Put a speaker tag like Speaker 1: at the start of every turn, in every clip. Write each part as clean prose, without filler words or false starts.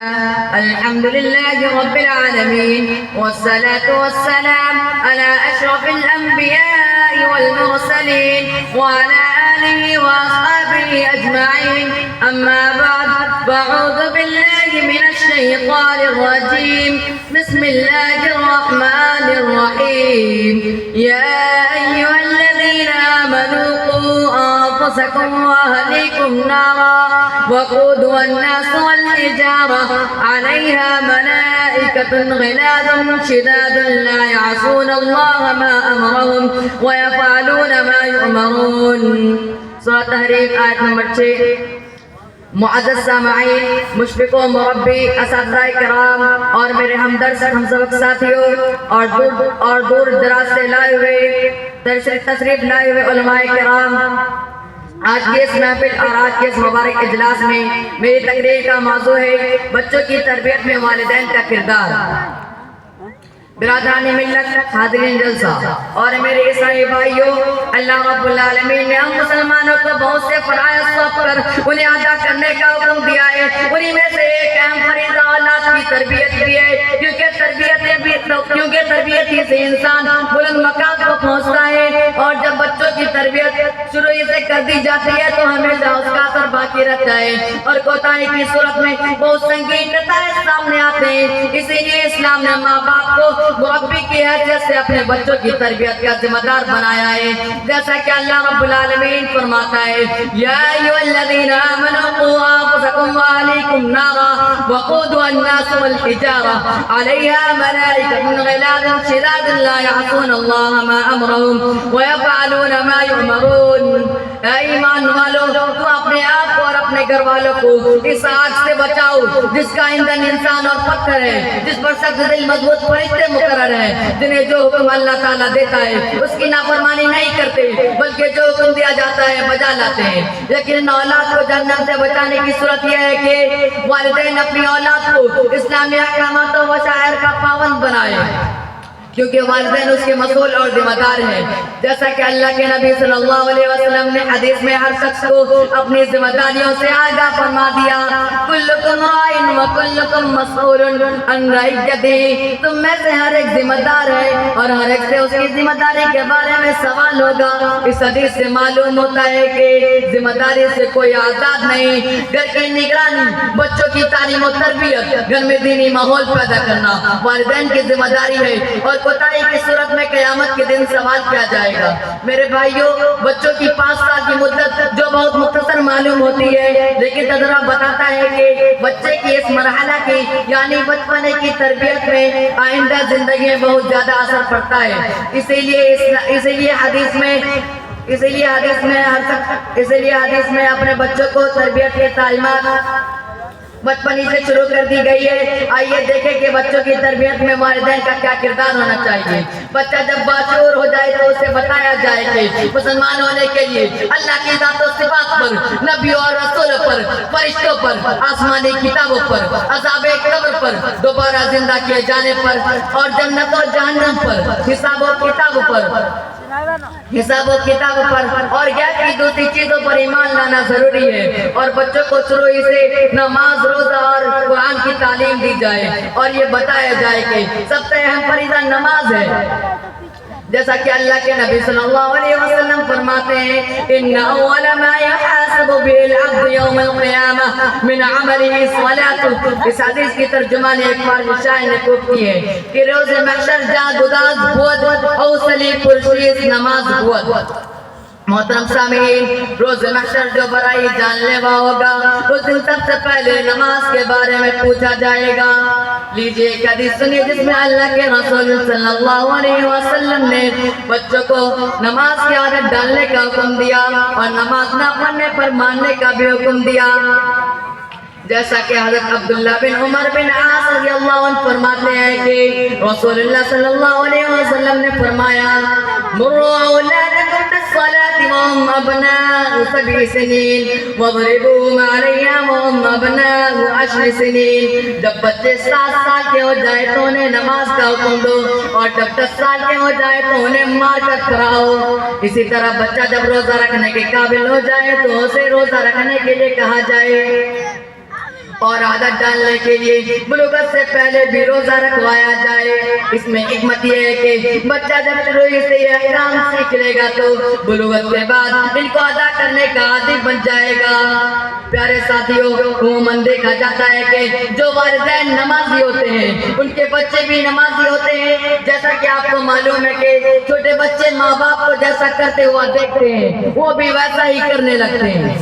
Speaker 1: الحمد لله رب العالمين، والصلاة والسلام على أشرف الأنبياء والمرسلين وعلى آله وأصحابه أجمعين. أما بعد، فأعوذ بالله من الشيطان الرجيم. بسم الله الرحمن الرحيم. يا أيها الذين آمنوا قوا أنفسكم وأهليكم نارا وقودها الناس والحجارة عليها ملائكة غلاظ شداد لا يعصون الله ما أمرهم ويفعلون ما يؤمرون. سورة تحریم آیت نمبر 6. معزز سامعین، مشفق و مربی، اساتذہ کرام اور میرے ہمدرد ہم سبق ساتھیوں اور دور دراز سے لائے ہوئے تشریف لائے ہوئے علماء کرام، آج کے اس محفل اور آج کے اس مبارک اجلاس میں میری تقریر کا موضوع ہے بچوں کی تربیت میں والدین کا کردار. برادران ملت، حاضرین جلسہ اور میرے عیسائی بھائیوں، اللہ رب العالمین نے ہم مسلمانوں کو بہت سے فرائض سونپ کر انہیں ادا کرنے کا حکم دیا ہے. انہی میں سے ایک اہم فریضہ اولاد کی تربیت بھی ہے، کیونکہ تربیت ہی سے انسان بلند مقام کو پہنچتا ہے. اور جب بچوں کی تربیت شروع سے کر دی جاتی ہے تو ہمیشہ اس کا اثر باقی رہتا ہے اور کوتاہی کی صورت میں بہت سنگین نتائج سامنے آتے ہیں. اسی لیے اسلام نے ماں باپ کو مربی کی حیثیت سے اپنے بچوں کی تربیت کا ذمہ دار بنایا ہے. جیسا کہ اللہ رب العالمین فرماتا ہے، یا ایھا الذین آمنوا قوا انفسکم واہلیکم نارا وقودها الناس والحجارہ علیہا ملائکۃ غلاظ شداد لا یعصون اللہ ما امرهم ویفعلون ما یؤمرون. اے ایمان والو، تم اپنے آپ کو اور اپنے گھر والوں کو اس آگ سے بچاؤ جس کا ایندھن انسان اور پتھر ہے، جس پر سخت دل مضبوط فرشتے مقرر ہیں، جنہیں جو حکم اللہ تعالیٰ دیتا ہے اس کی نافرمانی نہیں کرتے بلکہ جو حکم دیا جاتا ہے بجا لاتے ہیں. لیکن اولاد کو جہنم سے بچانے کی صورت یہ ہے کہ والدین اپنی اولاد کو اسلامی احکامات و شعائر کا پابند بنائے، کیونکہ والدین اس کے مسئول اور ذمہ دار ہیں. جیسا کہ اللہ کے نبی صلی اللہ علیہ وسلم نے حدیث میں ہر شخص کو اپنی ذمہ داریوں سے آگاہ فرما دیا. کلکم راع وکلکم مسئول عن رعیتہ، تم میں سے ہر ایک ذمہ دار ہے اور ہر ایک سے اس کی ذمہ داری کے بارے میں سوال ہوگا. اس حدیث سے معلوم ہوتا ہے کہ ذمہ داری سے کوئی آزاد نہیں. گھر کی نگرانی، بچوں کی تعلیم و تربیت، گھر میں دینی ماحول پیدا کرنا والدین کی ذمہ داری ہے اور کوتاہی کی صورت میں قیامت کے دن سوال کیا جائے گا. میرے بھائیوں، بچوں کی 5 سال کی مدت جو بہت مختصر معلوم ہوتی ہے، لیکن تجربہ بتاتا ہے کہ بچے کی اس مرحلہ کی یعنی بچپنے کی تربیت میں آئندہ زندگی میں بہت زیادہ اثر پڑتا ہے. اسی لیے حدیث میں اپنے بچوں کو تربیت کی تعلیمات بچپن سے شروع کر دی گئی ہے. آئیے دیکھیں کہ بچوں کی تربیت میں والدین کا کیا کردار ہونا چاہیے. بچہ جب باشعور ہو جائے تو اسے بتایا جائے کہ مسلمان ہونے کے لیے اللہ کی ذات و صفات پر، نبیوں اور رسولوں پر، فرشتوں پر، آسمانی کتابوں پر، عذاب قبر پر، دوبارہ زندہ کیے جانے پر اور جنت اور جہنم پر، حساب و کتاب پر اور غیب کی دوسری چیزوں پر ایمان لانا ضروری ہے. اور بچوں کو شروع سے نماز، روزہ اور قرآن کی تعلیم دی جائے اور یہ بتایا جائے کہ سب سے اہم فریضہ نماز ہے. جیسا کہ اللہ کے نبی صلی اللہ علیہ وسلم فرماتے ہیں، ان اول ما يحاسب به العبد يوم القيامة من عمله الصلاة. اس حدیث کی ترجمان ایک بار شاعر نے کوٹ کی ہے کہ روز محشر جا گداز بود اوصلی پرشیز نماز بود. محترم سامعین، روز محشر جو برائی جان لیوا ہوگا اس دن سب سے پہلے نماز کے بارے میں پوچھا جائے گا. لیجئے ایک حدیث سنیے جس میں اللہ کے رسول صلی اللہ علیہ وسلم نے بچوں کو نماز کی عادت ڈالنے کا حکم دیا اور نماز نہ پڑھنے پر ماننے کا بھی حکم دیا. جیسا کہ حضرت عبداللہ بن عمر بن عاص رضی اللہ عنہ فرماتے ہیں کہ رسول اللہ صلی اللہ علیہ وسلم نے فرمایا، مروا اولادکم بالصلاة وهم ابناء 7 سنین واضربوهم علیہا وهم ابناء 10 سنین. جب بچے 7 سال کے ہو جائے تو انہیں نماز کا حکم دو اور جب 10 سال کے ہو جائے تو انہیں مار کر کھلاؤ. اسی طرح بچہ جب روزہ رکھنے کے قابل ہو جائے تو اسے روزہ رکھنے کے لیے کہا جائے اور عادت ڈالنے کے لیے بلوغت سے پہلے بھی روزہ رکھوایا جائے۔ اس میں حکمت یہ ہے کہ بچہ جب شروع سے یہ احکام سیکھ لے گا تو بلوغت کے بعد ان کو ادا کرنے کا عادی بن جائے گا۔ پیارے ساتھیوں، عموماً دیکھا جاتا ہے کہ جو والدین نمازی ہوتے ہیں ان کے بچے بھی نمازی ہوتے ہیں۔ جیسا کہ آپ کو معلوم ہے کہ چھوٹے بچے ماں باپ کو جیسا کرتے ہوا دیکھتے ہیں وہ بھی ویسا ہی کرنے لگتے ہیں۔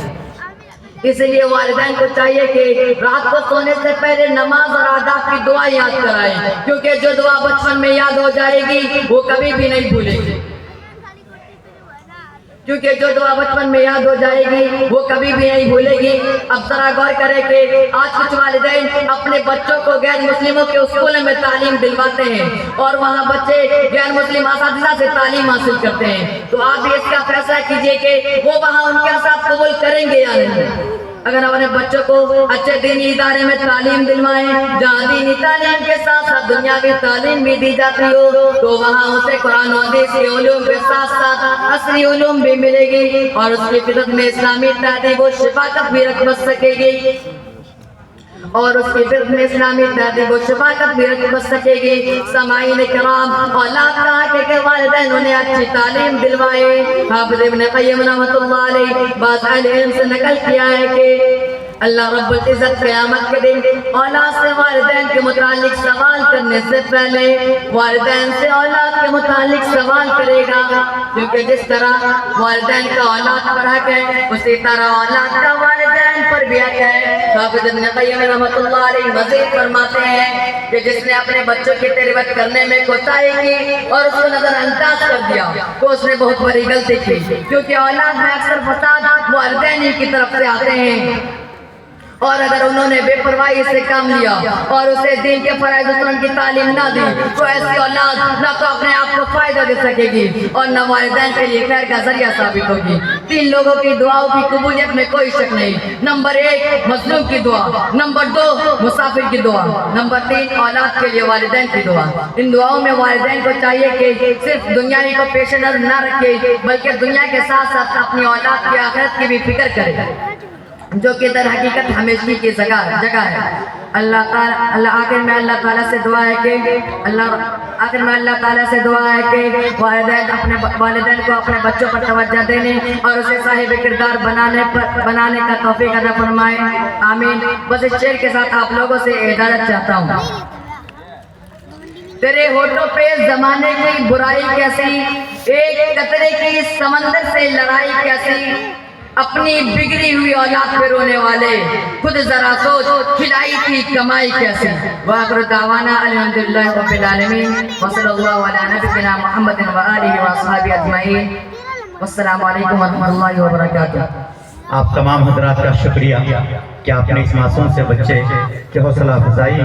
Speaker 1: اس لیے والدین کو چاہیے کہ رات کو سونے سے پہلے نماز اور آداب کی دعا یاد کرائیں، کیونکہ جو دعا بچپن میں یاد ہو جائے گی وہ کبھی بھی نہیں بھولے گی۔ کیونکہ جو دعا بچپن میں یاد ہو جائے گی وہ کبھی بھی نہیں بھولے گی۔ اب ذرا غور کریں کہ آج کچھ والدین اپنے بچوں کو غیر مسلموں کے اسکولوں میں تعلیم دلواتے ہیں اور وہاں بچے غیر مسلم اساتذہ سے تعلیم حاصل کرتے ہیں، تو آپ بھی اس کا فیصلہ کیجئے کہ وہ وہاں ان کے ساتھ قبول کریں گے یا نہیں۔ اگر اپنے بچوں کو اچھے دینی ادارے میں تعلیم دلوائیں جہاں دینی تعلیم کے ساتھ ساتھ دنیاوی تعلیم بھی دی جاتی ہو تو وہاں اسے قرآن و حدیث کے علوم کے ساتھ ساتھ عصری علوم بھی ملے گی اور اس کی فطرت میں اسلامی تہذیب و شفاقت بھی رکھ سکے گی اور اس کی فطرت میں اسلامی تہذیب و شفاقت بھی رکھ سکے گی۔ سامعین کرام، اولاد کا کہ والدین انہیں اچھی تعلیم دلوائے۔ حافظ ابن قیم رحمۃ اللہ علیہ بعض اہل علم سے نقل کیا ہے کہ اللہ رب العزت قیامت کے دن اولاد سے والدین کے متعلق سوال کرنے سے پہلے والدین سے اولاد کے متعلق سوال کرے گا، کیونکہ جس طرح والدین کا اولاد پر حق ہے اسی طرح اولاد کا والدین پر بھی حق ہے۔ حافظ ابن قیم رحمۃ اللہ علیہ مزید فرماتے ہیں کہ جس نے اپنے بچوں کی تربیت کرنے میں کوتاہی کی اور اس کو نظر انداز کر دیا تو اس نے بہت بڑی غلطی کی، کیونکہ اولاد میں اکثر فساد والدین ہی کی طرف سے آتے ہیں، اور اگر انہوں نے بے پرواہی سے کام لیا اور اسے دین کے فرائض و سنن کی تعلیم نہ دی تو ایسی اولاد نہ تو اپنے آپ کو فائدہ دے سکے گی اور نہ والدین کے لیے خیر کا ذریعہ ثابت ہوگی۔ 3 لوگوں کی دعاؤں کی قبولیت میں کوئی شک نہیں۔ نمبر 1 مظلوم کی دعا، نمبر 2 مسافر کی دعا، نمبر 3 اولاد کے لیے والدین کی دعا۔ ان دعاؤں میں والدین کو چاہیے کہ صرف دنیاوی کو پیش نظر نہ رکھے بلکہ دنیا کے ساتھ ساتھ اپنی اولاد کی آخرت کی بھی فکر کرے، جو کہ در حقیقت ہمیشگی کی جگہ ہے۔ آخر میں اللہ تعالیٰ سے دعا ہے کہ والدین کو اپنے بچوں پر توجہ دینے اور اسے صاحب کردار بنانے کا توفیق عطا فرمائے، آمین۔ بس اس شعر کے ساتھ آپ لوگوں سے اجازت چاہتا ہوں۔ تیرے ہونٹوں پہ زمانے کی برائی کیسی، ایک قطرے کی سمندر سے لڑائی کیسی، اپنی بگڑی ہوئی اولاد پہ رونے والے خود ذرا سوچ کھلائی تھی کمائی کیسی۔ وآخر دعوانا الحمدللہ رب العالمین وصلی اللہ علی نبینا محمد وآلہ وصحبہ اجمعین، والسلام علیکم ورحمۃ اللہ وبرکاتہ۔
Speaker 2: آپ تمام حضرات کا شکریہ کہ آپ نے اس معصوم سے بچے کی حوصلہ افزائی